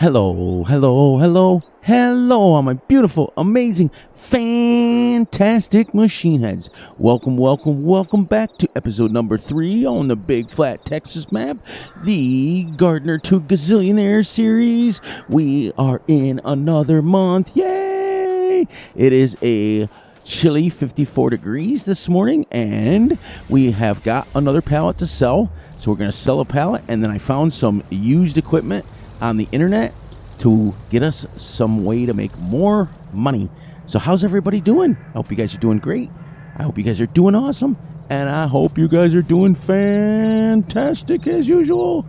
Hello, hello, hello, hello, all my beautiful, amazing, fantastic machine heads. Welcome, welcome, welcome back to episode number 3 on the Big Flat Texas map, the Gardner to Gazillionaire series. We are in another month. Yay! It is a chilly 54 degrees this morning, and we have got another pallet to sell. So we're going to sell a pallet, and then I found some used equipment on the internet to get us some way to make more money. So how's everybody doing? I hope you guys are doing great. I hope you guys are doing awesome. And I hope you guys are doing fantastic as usual.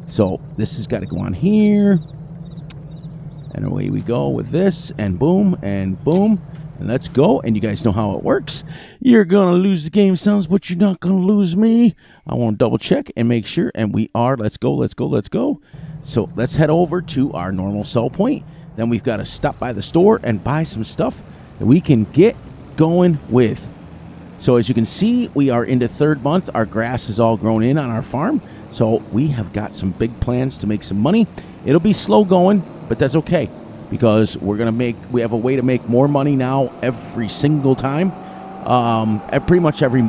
So this has got to go on here. And away we go with this. And boom, and boom. And let's go. And you guys know how it works. You're going to lose the game sounds, but you're not going to lose me. I want to double check and make sure. And we are. Let's go, let's go, let's go. So let's head over to our normal sell point. Then we've got to stop by the store and buy some stuff that we can get going with. So as you can see, we are into third month. Our grass is all grown in on our farm. So we have got some big plans to make some money. It'll be slow going, but that's okay, because we have a way to make more money now every single time, pretty much every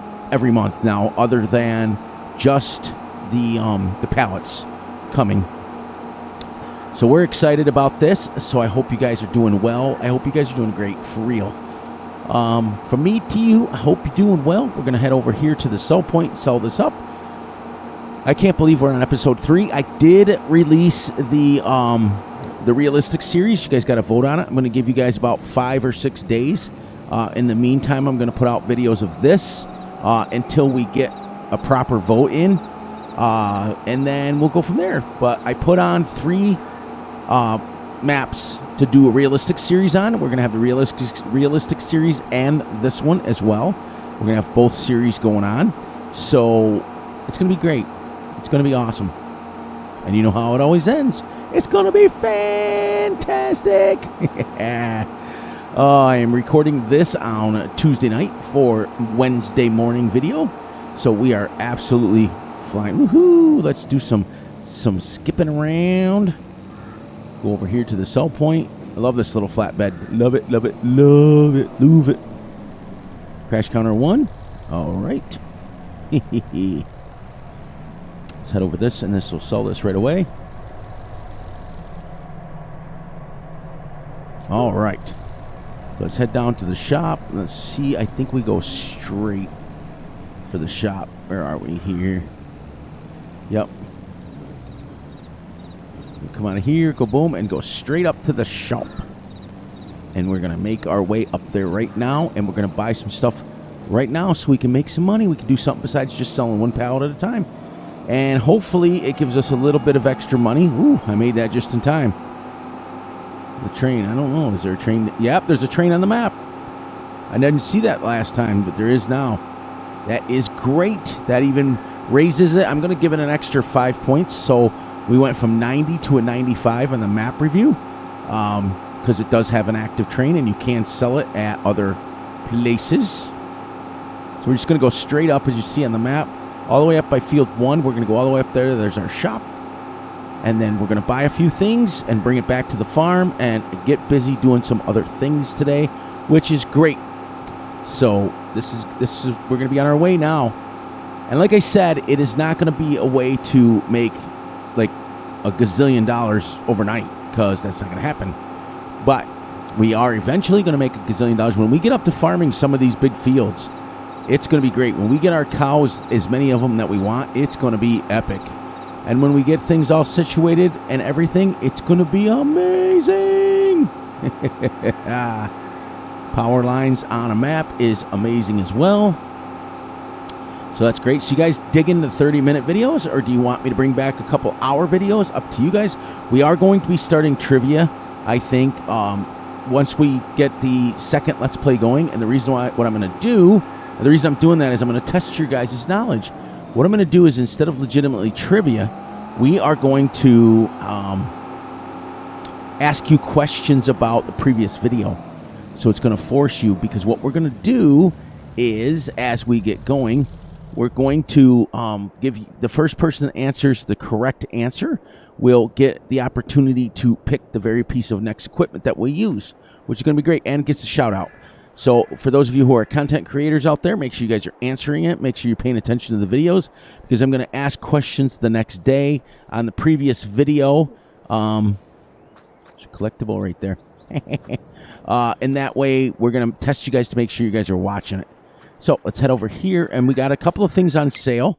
month now, other than just the pallets coming. So we're excited about this. So I hope you guys are doing well. I hope you guys are doing great, for real. From me to you, I hope you're doing well. We're gonna head over here to the sell point, sell this up. I can't believe we're on episode 3. I did release the realistic series. You guys got to vote on it. I'm going to give you guys about 5 or 6 days. In the meantime, I'm going to put out videos of this until we get a proper vote in, and then we'll go from there. But I put on 3 maps to do a realistic series on. We're going to have the realistic series and this one as well. We're going to have both series going on. So it's going to be great. It's going to be awesome. And you know how it always ends. It's going to be fantastic. I am recording this on Tuesday night for Wednesday morning video. So we are absolutely flying. Woohoo! Let's do some skipping around. Go over here to the sell point. I love this little flatbed. Love it, love it, love it, love it. Crash counter 1. All right. Let's head over this, and this will sell this right away. All right. Let's head down to the shop. Let's see. I think we go straight for the shop. Where are we here? Yep. We come out of here, go boom, and go straight up to the shop. And we're going to make our way up there right now, and we're going to buy some stuff right now so we can make some money. We can do something besides just selling one pallet at a time. And hopefully it gives us a little bit of extra money. Ooh, I made that just in time. The train, I don't know. Is there a train? Yep, there's a train on the map. I didn't see that last time, but there is now. That is great. That even raises it. I'm going to give it an extra 5 points. So we went from 90 to a 95 on the map review, because it does have an active train and you can sell it at other places. So we're just going to go straight up, as you see on the map, all the way up by field 1. We're going to go all the way up there. There's our shop. And then we're going to buy a few things and bring it back to the farm and get busy doing some other things today, which is great. So this is we're going to be on our way now. And like I said, it is not going to be a way to make like a gazillion dollars overnight, because that's not going to happen. But we are eventually going to make a gazillion dollars when we get up to farming some of these big fields. It's going to be great. When we get our cows, as many of them that we want, it's going to be epic. And when we get things all situated and everything, it's going to be amazing. Power lines on a map is amazing as well. So that's great. So you guys digging the 30-minute videos, or do you want me to bring back a couple hour videos? Up to you guys. We are going to be starting trivia, I think, once we get the second Let's Play going. And the reason why, what I'm going to do, the reason I'm doing that is I'm going to test your guys' knowledge. What I'm going to do is, instead of legitimately trivia, we are going to ask you questions about the previous video. So it's going to force you, because what we're going to do is, as we get going, we're going to give you, the first person that answers the correct answer will get the opportunity to pick the very piece of next equipment that we use, which is going to be great, and gets a shout out. So for those of you who are content creators out there, make sure you guys are answering it. Make sure you're paying attention to the videos, because I'm going to ask questions the next day on the previous video. It's a collectible right there. And that way we're going to test you guys to make sure you guys are watching it. So let's head over here, and we got a couple of things on sale.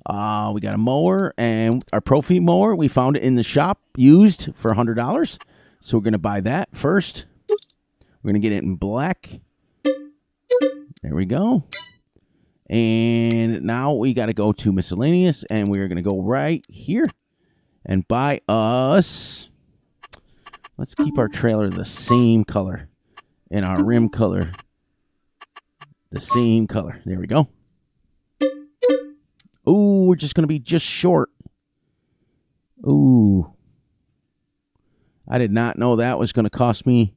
We got a mower, and our Profi mower. We found it in the shop used for $100. So we're going to buy that first. We're going to get it in black. There we go. And now we got to go to miscellaneous, and we're going to go right here and buy us. Let's keep our trailer the same color and our rim color the same color. There we go. Ooh, we're just going to be just short. Ooh. I did not know that was going to cost me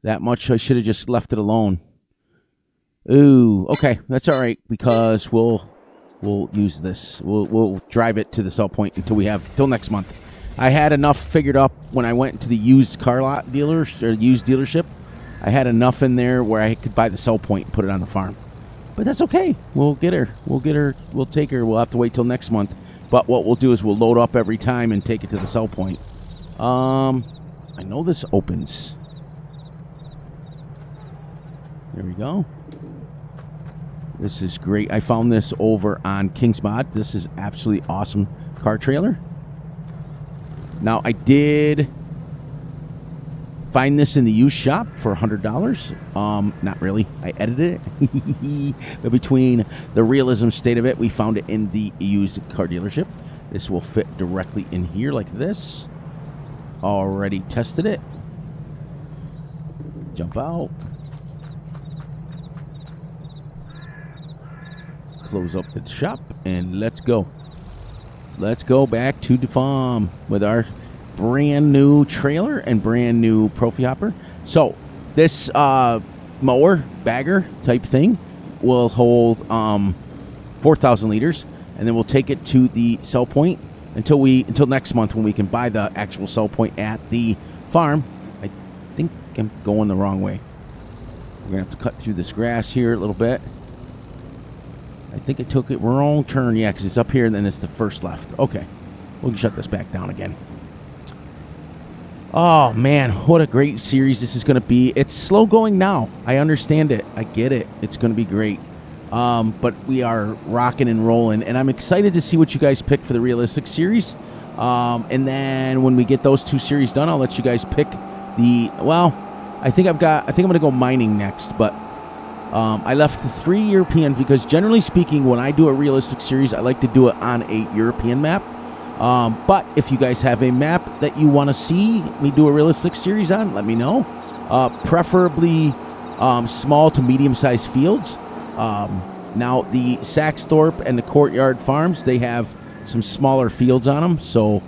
that much. I should have just left it alone. Ooh, okay. That's all right, because we'll use this. We'll drive it to the sell point till next month. I had enough figured up when I went to the used car lot dealers or used dealership. I had enough in there where I could buy the sell point and put it on the farm. But that's okay. We'll get her. We'll take her. We'll have to wait till next month. But what we'll do is we'll load up every time and take it to the sell point. I know this opens. There we go. This is great. I found this over on King's Mod. This is absolutely awesome car trailer. Now, I did find this in the used shop for $100. Not really. I edited it. But between the realism state of it, we found it in the used car dealership. This will fit directly in here like this. Already tested it. Jump out. Close up the shop, and let's go. Let's go back to the farm with our brand new trailer and brand new Profi hopper. So this mower bagger type thing will hold 4,000 liters, and then we'll take it to the sell point until next month, when we can buy the actual sell point at the farm. I think I'm going the wrong way. We're gonna have to cut through this grass here a little bit. I think I took it wrong turn. Yeah, because it's up here and then it's the first left. Okay. We'll shut this back down again. Oh, man. What a great series this is going to be. It's slow going now. I understand it. I get it. It's going to be great. But we are rocking and rolling. And I'm excited to see what you guys pick for the realistic series. And then when we get those two series done, I'll let you guys pick the... Well, I think I'm going to go mining next, but... I left the 3 European because, generally speaking, when I do a realistic series, I like to do it on a European map. But if you guys have a map that you want to see me do a realistic series on, let me know. Preferably small to medium-sized fields. Now, the Saxthorpe and the Courtyard Farms, they have some smaller fields on them, so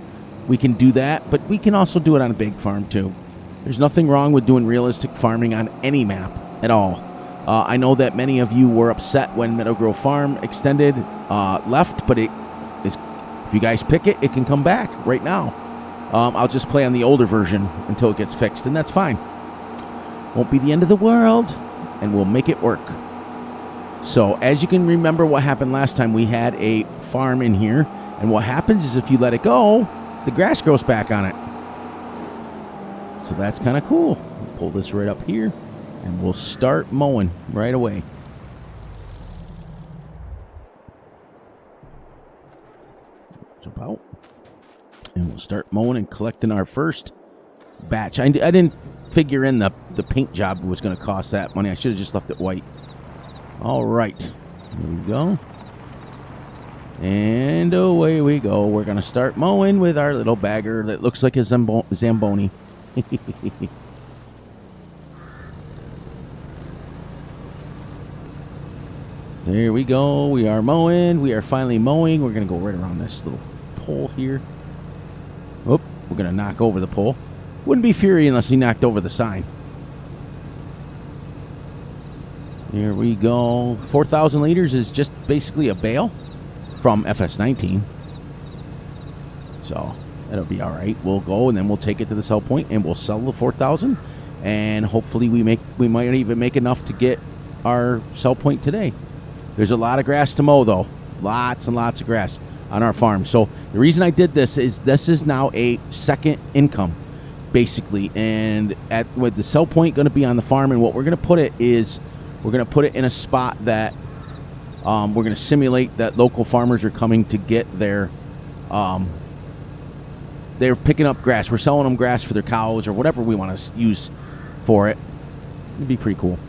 we can do that. But we can also do it on a big farm, too. There's nothing wrong with doing realistic farming on any map at all. I know that many of you were upset when Meadow Grove Farm Extended left, but if you guys pick it, it can come back right now. I'll just play on the older version until it gets fixed, and that's fine. Won't be the end of the world, and we'll make it work. So, as you can remember what happened last time, we had a farm in here, and what happens is if you let it go, the grass grows back on it. So that's kind of cool. We'll pull this right up here. And we'll start mowing right away. Jump out. And we'll start mowing and collecting our first batch. I didn't figure in the paint job was going to cost that money. I should have just left it white. All right. Here we go. And away we go. We're going to start mowing with our little bagger that looks like a Zamboni. There we go. We are mowing. We are finally mowing. We're going to go right around this little pole here. Oop, we're going to knock over the pole. Wouldn't be Fury unless he knocked over the sign. Here we go. 4,000 liters is just basically a bale from Fs19. So, That'll be all right. We'll go, and then we'll take it to the sell point, and we'll sell the 4,000, and hopefully we might even make enough to get our sell point today. There's a lot of grass to mow, though. Lots and lots of grass on our farm. So the reason I did this is now a second income, basically. And with the sell point going to be on the farm, and what we're going to put it is, we're going to put it in a spot that we're going to simulate that local farmers are coming to get their, they're picking up grass. We're selling them grass for their cows or whatever we want to use for it. It'd be pretty cool.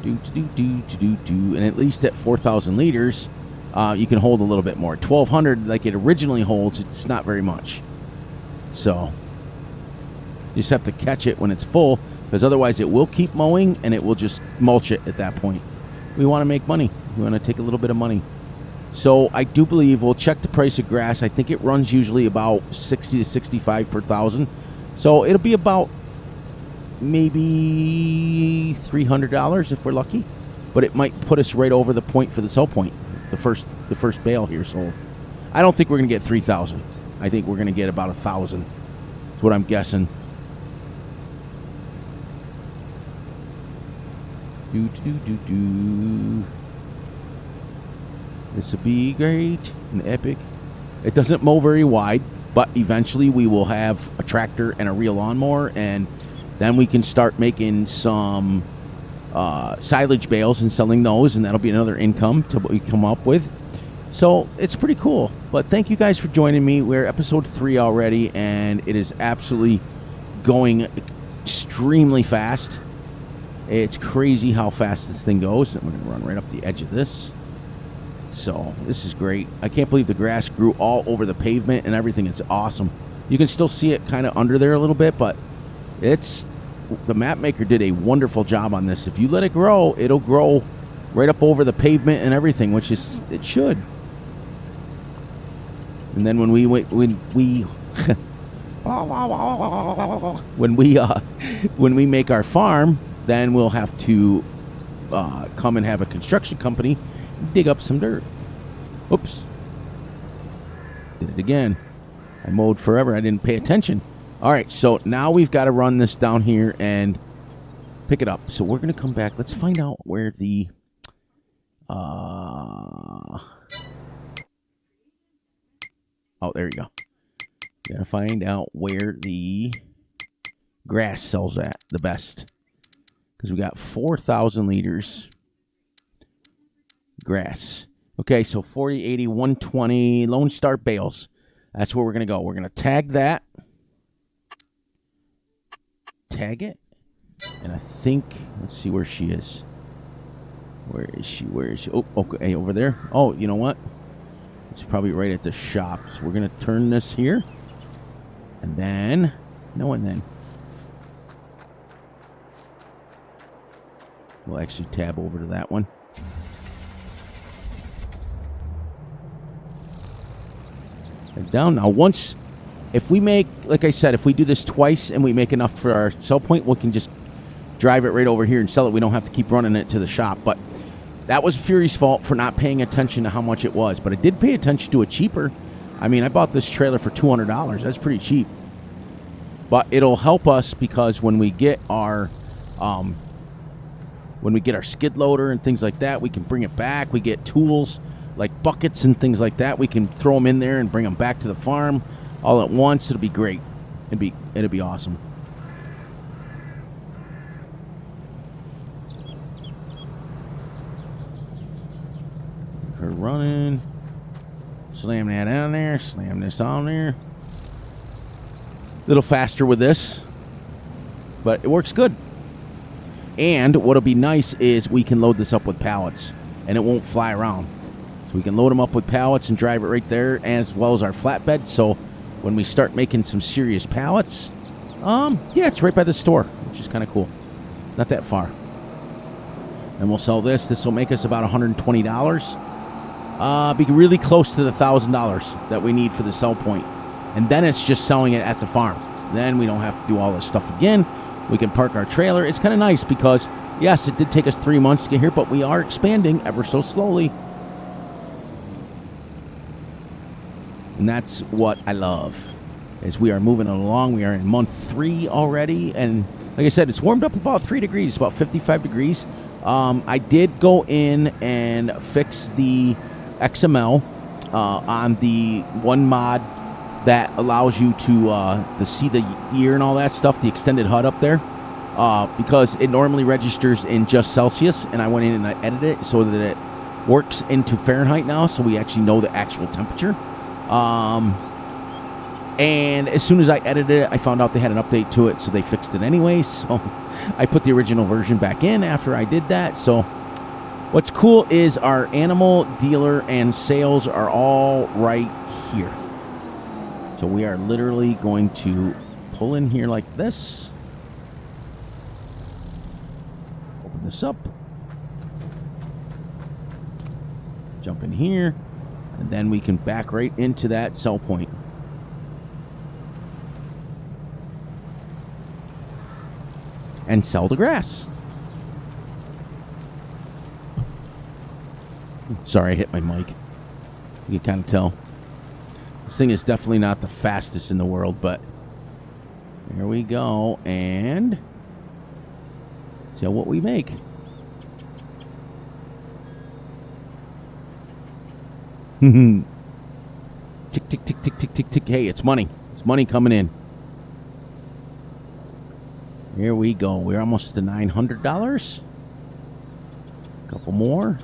And at least at 4,000 liters, you can hold a little bit more. 1,200, like it originally holds, it's not very much. So you just have to catch it when it's full, because otherwise it will keep mowing and it will just mulch it at that point. We want to make money. We want to take a little bit of money. So I do believe we'll check the price of grass. I think it runs usually about 60 to 65 per thousand. So it'll be about maybe $300 if we're lucky. But it might put us right over the point for the sell point, the first bale here. So I don't think we're going to get 3,000. I think we're going to get about 1,000. That's what I'm guessing. This will be great and epic. It doesn't mow very wide, but eventually we will have a tractor and a real lawnmower, and then we can start making some silage bales and selling those, and that'll be another income to what we come up with. So it's pretty cool. But thank you guys for joining me. We're episode 3 already, and it is absolutely going extremely fast. It's crazy how fast this thing goes. I'm going to run right up the edge of this. So this is great. I can't believe the grass grew all over the pavement and everything. It's awesome. You can still see it kind of under there a little bit, but the map maker did a wonderful job on this. If you let it grow, it'll grow right up over the pavement and everything, which is, it should. And then when we make our farm, then we'll have to come and have a construction company dig up some dirt. Oops. Did it again. I mowed forever. I didn't pay attention. All right, so now we've got to run this down here and pick it up. So we're going to come back. Let's find out where the... Oh, there you go. Got to find out where the grass sells at the best. Because we got 4,000 liters grass. Okay, so 40, 80, 120 Lone Star bales. That's where we're going to go. We're going to tag that. Tag it. And I think, let's see where she is. Where is she? Where is she? Oh, okay, over there. Oh, you know what? It's probably right at the shop. So we're going to turn this here. And then, we'll actually tab over to that one. And down now. Once, if we make, like I said, if we do this twice and we make enough for our sell point, we can just drive it right over here and sell it. We don't have to keep running it to the shop. But that was Fury's fault for not paying attention to how much it was. But I did pay attention to it cheaper. I mean, I bought this trailer for $200. That's pretty cheap. But it'll help us because when we get our skid loader and things like that, we can bring it back. We get tools like buckets and things like that. We can throw them in there and bring them back to the farm all at once. It'll be great. It'll be awesome. Her running. Slam that on there. Slam this on there. A little faster with this, but it works good. And what'll be nice is we can load this up with pallets, and it won't fly around. So we can load them up with pallets and drive it right there, as well as our flatbed. So when we start making some serious pallets, yeah, it's right by the store, which is kind of cool. Not that far. And we'll sell this. This will make us about $120. Be really close to the $1,000 that we need for the sell point. And then it's just selling it at the farm. Then we don't have to do all this stuff again. We can park our trailer. It's kind of nice because, yes, it did take us 3 months to get here, but we are expanding ever so slowly. And that's what I love. As we are moving along, we are in month 3 already, and like I said, it's warmed up about 3 degrees, about 55 degrees. I did go in and fix the XML on the one mod that allows you to see the year and all that stuff, the extended HUD up there, because it normally registers in just Celsius, and I went in and I edited it so that it works into Fahrenheit now, so we actually know the actual temperature. And as soon as I edited it, I found out they had an update to it, so they fixed it anyway. So I put the original version back in after I did that. So what's cool is our animal dealer and sales are all right here. So we are literally going to pull in here like this. Open this up. Jump in here. And then we can back right into that sell point. And sell the grass. Sorry, I hit my mic. You can kind of tell. This thing is definitely not the fastest in the world, but there we go. And see what we make. Tick, tick, tick, tick, tick, tick, tick. Hey, it's money. It's money coming in. Here we go. We're almost to $900. A couple more.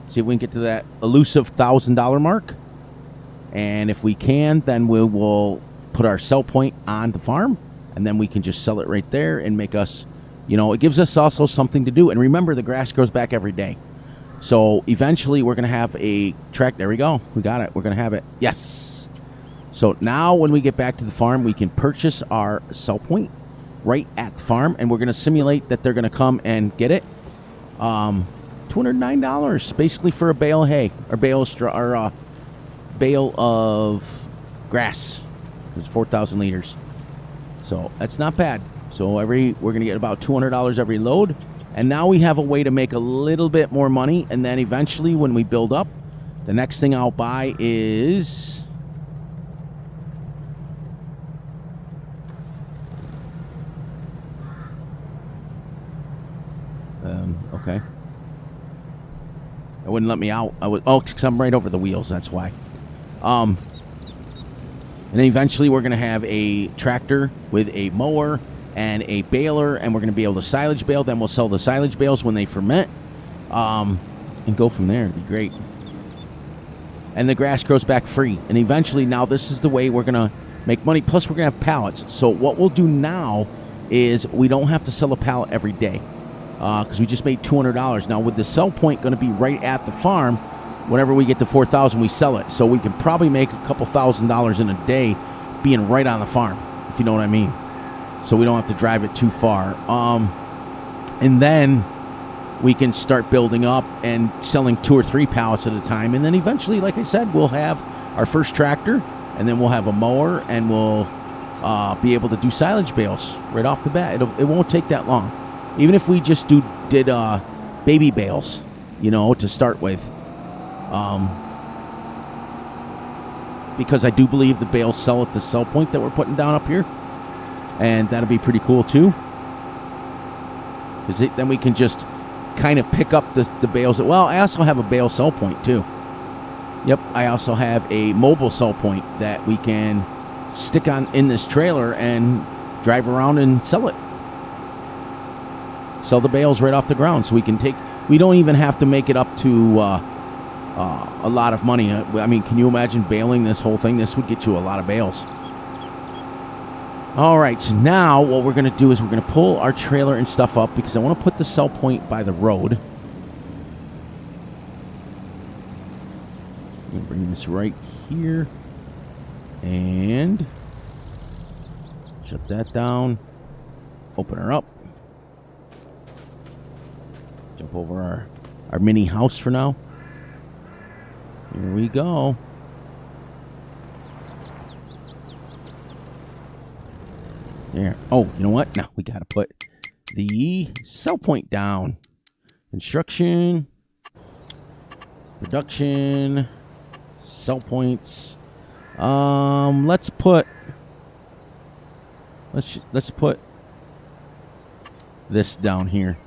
See if we can get to that elusive $1,000 mark. And if we can, then we will put our sell point on the farm. And then we can just sell it right there and make us, you know, it gives us also something to do. And remember, the grass grows back every day. So eventually we're going to have a track. There we go. We got it. We're going to have it. Yes. So now when we get back to the farm, we can purchase our sell point right at the farm, and we're going to simulate that they're going to come and get it. $209 basically for a bale of hay or bale of straw or bale of grass. It's 4,000 liters, so that's not bad. So we're going to get about $200 every load, and now we have a way to make a little bit more money. And then eventually, when we build up, the next thing I'll buy is okay. It wouldn't let me out. Because I'm right over the wheels. That's why. And then eventually we're going to have a tractor with a mower and a baler, and we're going to be able to silage bale. Then we'll sell the silage bales when they ferment, and go from there. It'd be great. And the grass grows back free. And eventually, now this is the way we're going to make money. Plus, we're going to have pallets. So what we'll do now is we don't have to sell a pallet every day. Because we just made $200. Now, with the sell point going to be right at the farm, whenever we get to 4,000, we sell it. So we can probably make a couple $1,000s in a day being right on the farm, if you know what I mean. So we don't have to drive it too far. And then we can start building up and selling 2 or 3 pallets at a time. And then eventually, like I said, we'll have our first tractor, and then we'll have a mower, and we'll be able to do silage bales right off the bat. It won't take that long. Even if we just did baby bales, you know, to start with. Because I do believe the bales sell at the sell point that we're putting down up here. And that'll be pretty cool, too. Because then we can just kind of pick up the bales. Well, I also have a bale sell point, too. Yep, I also have a mobile sell point that we can stick on in this trailer and drive around and sell it. Sell the bales right off the ground, so we don't even have to make it up to a lot of money. I mean, can you imagine baling this whole thing? This would get you a lot of bales. All right, so now what we're going to do is we're going to pull our trailer and stuff up because I want to put the sell point by the road. I'm going to bring this right here and shut that down. Open her up. Jump over our mini house for now. Here we go. There. Oh, you know what? Now we got to put the sell point down. Construction. Production. Sell points. Let's put this down here.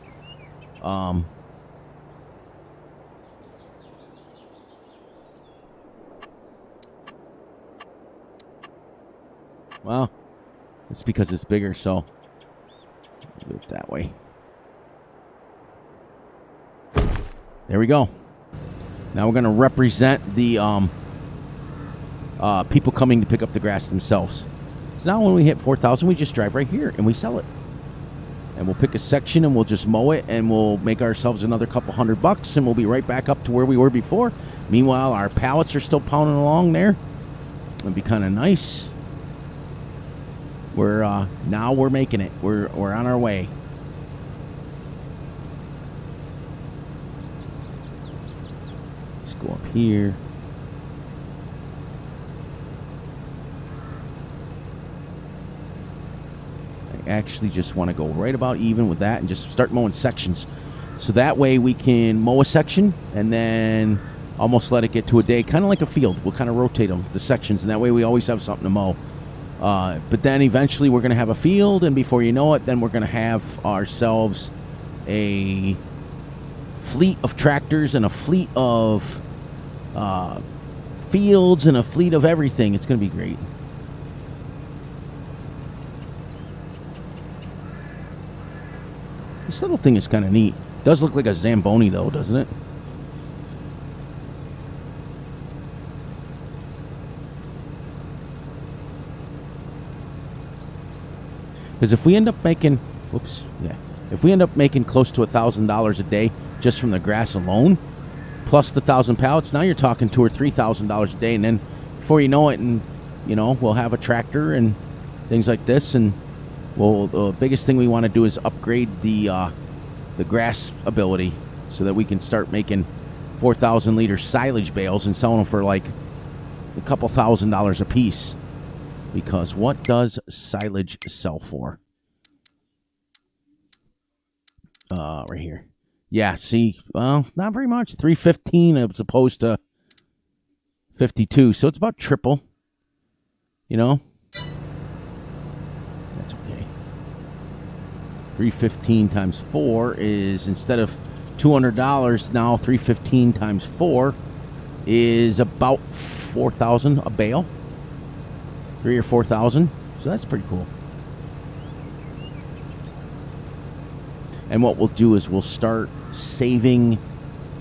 Well, it's because it's bigger, so do it that way. There we go. Now we're going to represent the people coming to pick up the grass themselves. So now when we hit 4,000, we just drive right here and we sell it. And we'll pick a section and we'll just mow it and we'll make ourselves another couple $100 and we'll be right back up to where we were before. Meanwhile, our pallets are still pounding along there. It'll be kind of nice. Now we're making it. We're on our way. Let's go up here. I actually just want to go right about even with that and just start mowing sections. So that way we can mow a section and then almost let it get to a day, kind of like a field. We'll kind of rotate them, the sections, and that way we always have something to mow. But then eventually we're going to have a field, and before you know it, then we're going to have ourselves a fleet of tractors and a fleet of fields and a fleet of everything. It's going to be great. This little thing is kind of neat. It does look like a Zamboni, though, doesn't it? Because if we end up making, if we end up making close to $1,000 a day just from the grass alone, plus the 1,000 pallets, now you're talking $2,000 or $3,000 a day, and then before you know it, and we'll have a tractor and things like this, and the biggest thing we want to do is upgrade the grass ability so that we can start making 4,000 liter silage bales and selling them for like a couple $1,000s a piece. Because what does silage sell for? Right here. Yeah, see, well, not very much. $3.15 as opposed to $52. So it's about triple. That's okay. $3.15 times 4 is, instead of $200 now, $3.15 times 4 is about $4,000 a bale. 3,000 or 4,000, so that's pretty cool. And what we'll do is we'll start saving,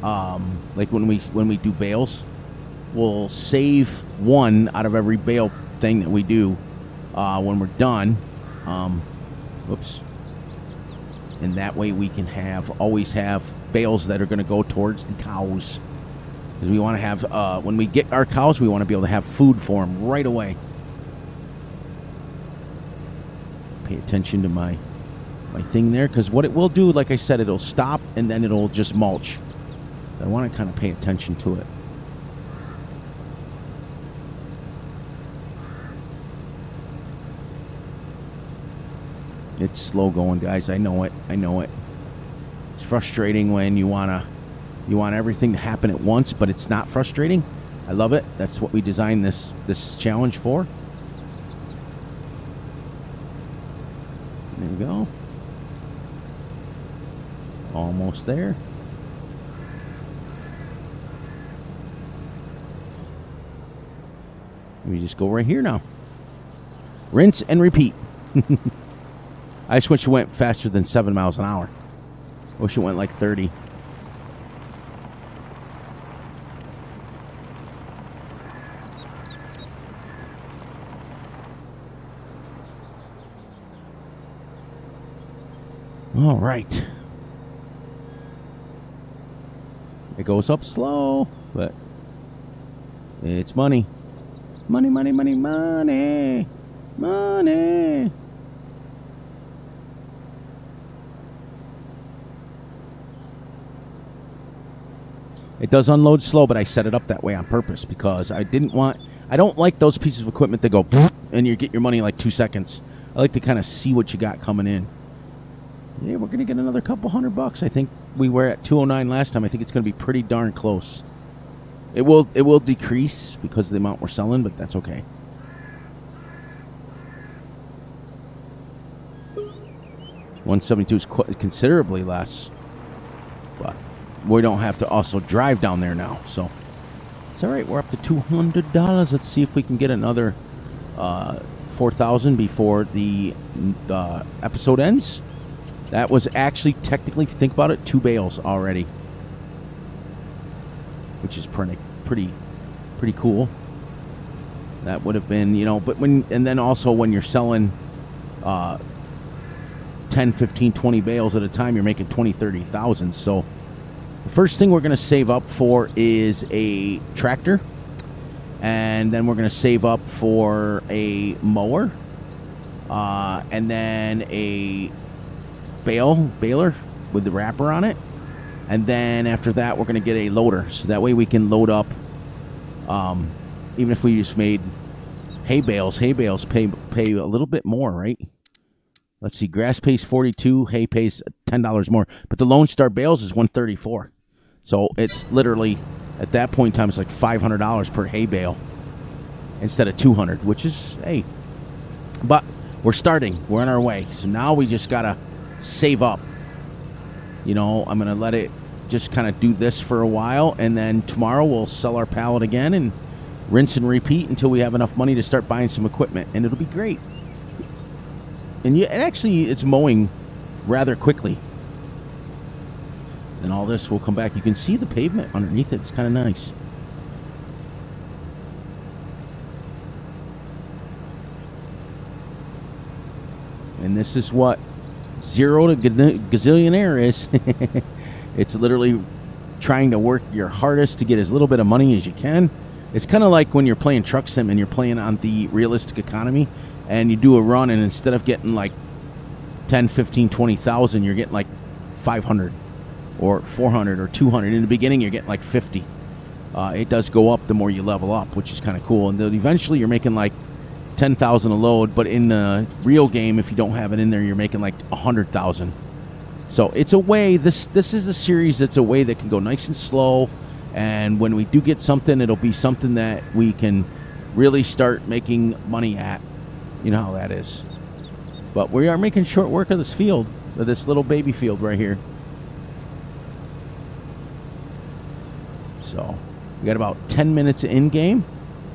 like when we do bales, we'll save one out of every bale thing that we do when we're done. Whoops. And that way we can always have bales that are going to go towards the cows. Because we want to have, when we get our cows, we want to be able to have food for them right away. Pay attention to my thing there, because what it will do, like I said, it'll stop and then it'll just mulch. I want to kind of pay attention to it. It's slow going, guys. I know it. It's frustrating when you want everything to happen at once, but it's not frustrating. I love it. That's what we designed this challenge for. There we go. Almost there. We just go right here now. Rinse and repeat. I just wish it went faster than 7 miles an hour. I wish it went like 30. All right. It goes up slow, but it's money. Money, money, money, money. Money. It does unload slow, but I set it up that way on purpose because I don't like those pieces of equipment that go and you get your money in like 2 seconds. I like to kind of see what you got coming in. Yeah, we're going to get another couple $100. I think we were at 209 last time. I think it's going to be pretty darn close. It will decrease because of the amount we're selling, but that's okay. $172 is considerably less, but we don't have to also drive down there now, so it's all right. We're up to $200. Let's see if we can get another 4,000 before the episode ends. That was actually, technically, if you think about it, 2 bales already, which is pretty cool. That would have been, but and then also when you're selling 10, 15, 20 bales at a time, you're making 20, 30,000. So the first thing we're going to save up for is a tractor, and then we're going to save up for a mower, and then a baler with the wrapper on it, and then after that we're going to get a loader, so that way we can load up. Even if we just made hay bales pay a little bit more, right? Let's see, grass pays $42, hay pays $10 more, but the Lone Star bales is $134. So it's literally, at that point in time, it's like $500 per hay bale instead of $200, which is, hey, but we're starting, we're on our way. So now we just gotta save up. I'm gonna let it just kind of do this for a while, and then tomorrow we'll sell our pallet again and rinse and repeat until we have enough money to start buying some equipment, and it'll be great. And actually, it's mowing rather quickly. And all this will come back. You can see the pavement underneath it. It's kind of nice. And this is what 0 to Gazillionaire is. It's literally trying to work your hardest to get as little bit of money as you can. It's kind of like when you're playing Truck Sim and you're playing on the realistic economy, and you do a run, and instead of getting like 10, 15, 20,000, you're getting like 500 or 400 or 200. In the beginning, you're getting like 50. It does go up the more you level up, which is kind of cool. And then eventually, you're making like 10,000 a load. But in the real game, if you don't have it in there, you're making like 100,000. So it's a way. This is the series that's a way that can go nice and slow. And when we do get something, it'll be something that we can really start making money at. You know how that is. But we are making short work of this field, of this little baby field right here. So we got about 10 minutes in game,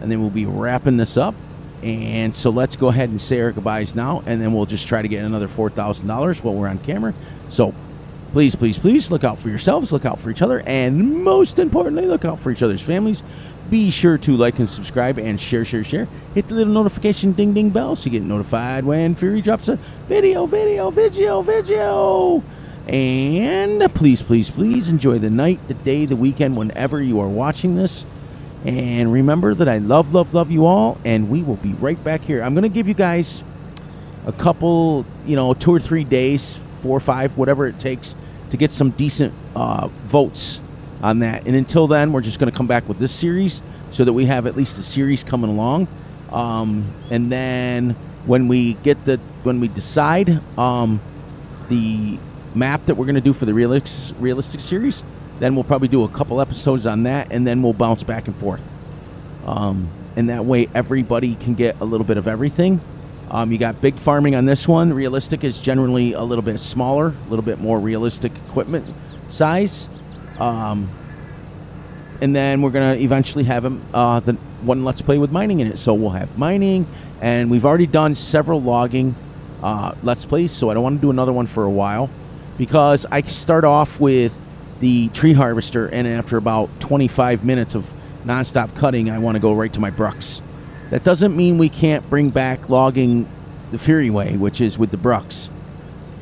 and then we'll be wrapping this up. And so let's go ahead and say our goodbyes now, and then we'll just try to get another $4,000 while we're on camera. So please, please, please look out for yourselves, look out for each other, and most importantly, look out for each other's families. Be sure to like and subscribe and share. Hit the little notification ding bell so you get notified when Fury drops a video. And please, please, please enjoy the night, the day, the weekend, whenever you are watching this. And remember that I love you all, and we will be right back here. I'm going to give you guys a couple, 2 or 3 days, 4 or 5, whatever it takes, to get some decent votes on that. And until then, we're just going to come back with this series so that we have at least a series coming along. And then when we decide the map that we're going to do for the realistic series, then we'll probably do a couple episodes on that, and then we'll bounce back and forth. And that way everybody can get a little bit of everything. You got big farming on this one. Realistic is generally a little bit smaller, a little bit more realistic equipment size. And then we're going to eventually have the one Let's Play with mining in it. So we'll have mining, and we've already done several logging Let's Plays, so I don't want to do another one for a while, because I start off with the tree harvester, and after about 25 minutes of nonstop cutting, I want to go right to my brucks. That doesn't mean we can't bring back logging the Fury way, which is with the brucks,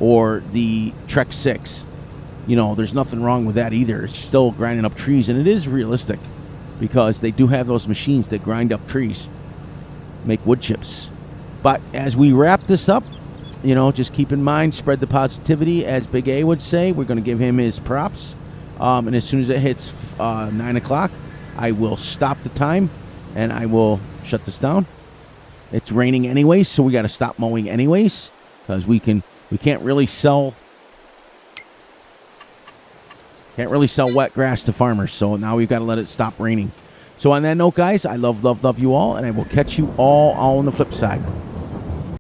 or the Trek 6. There's nothing wrong with that either. It's still grinding up trees, and it is realistic because they do have those machines that grind up trees, make wood chips. But as we wrap this up, just keep in mind, spread the positivity, as Big A would say. We're going to give him his props. And as soon as it hits 9 o'clock, I will stop the time, and I will shut this down. It's raining anyways, so we got to stop mowing anyways, because we can't really sell Can't really sell wet grass to farmers, so now we've got to let it stop raining. So on that note, guys, I love you all, and I will catch you all on the flip side.